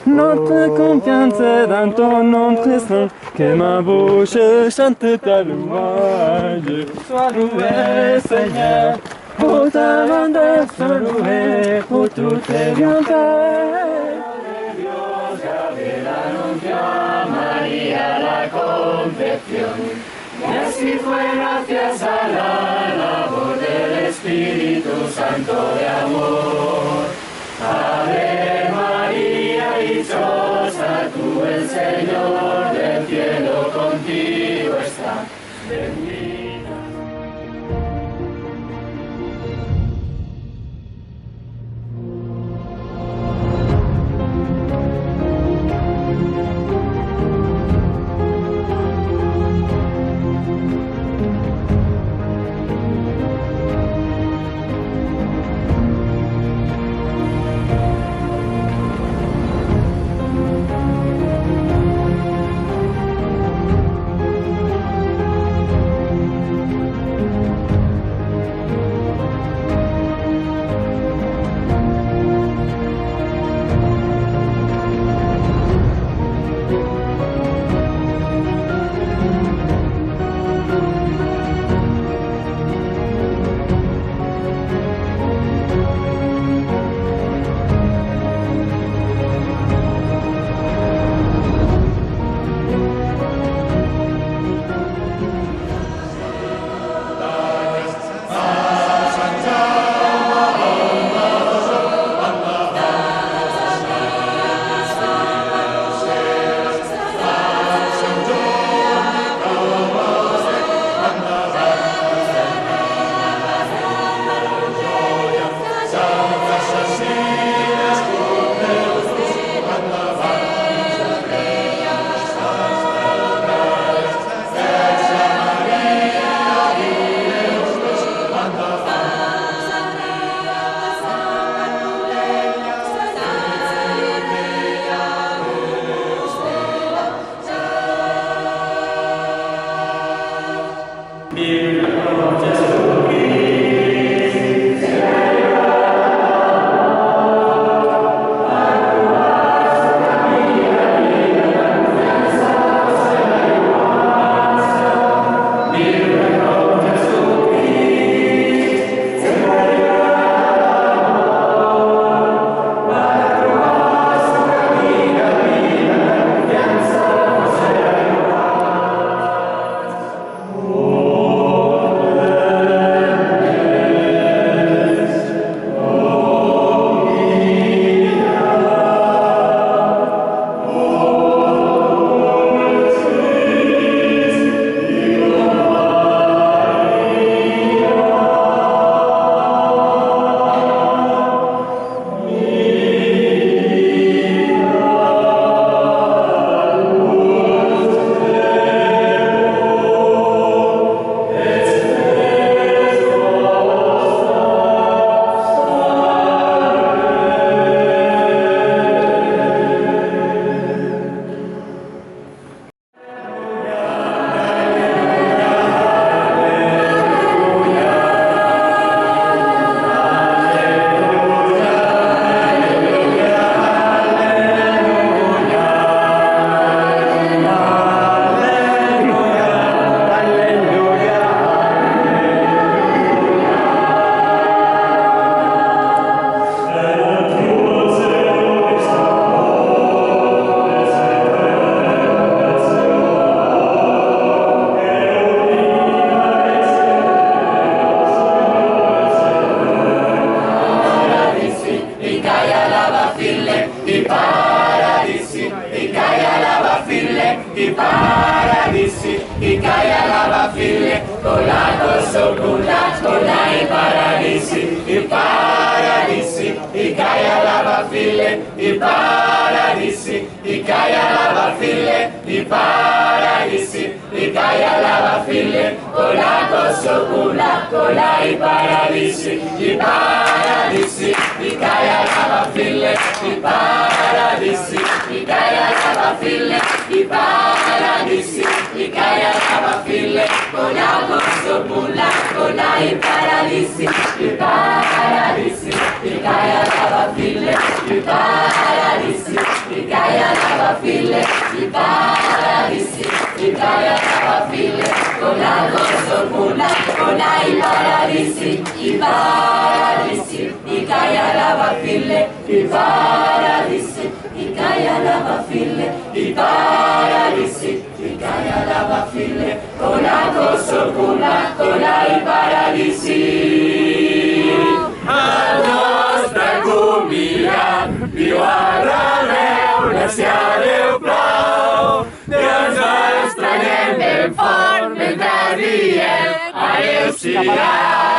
Notre confiance est dans ton nom très saint, que ma bouche chante ta louange. Sois loué, Seigneur, pour ta grandeur, sois loué pour tous tes bienfaits. Dios abre la anunció a María la concepción, y así fue gracias a la labor del Espíritu Santo de amor. Ave María, dichosa tú, el Señor del cielo contigo está, bendita. Oh caia lava fille, con la cosa occulta, con la i paradisi, i caia lava fille, i paradisi, i caia lava fille, i paradisi, i caia lava fille, con la cosa occulta, con la i paradisi, i caia lava fille, i paradisi, i caia lava fille, i paradisi, i caia lava fille, con la cosa occulta, con la i paradisi, i paradisi, i caia lava fille, i paradisi, i caia lava fille, i paradisi, i caia lava fille, con la cosa occulta, con la i paradisi, i paradisi, i caia lava fille, i paradisi, i caia lava fille, i paradisi, i caia lava fille, con la cosa occulta, con la i paradisi. El nostre convidat viu arreu, gràcia a Déu plau, i ens estrenyem ben fort mentre diem adéu-siau.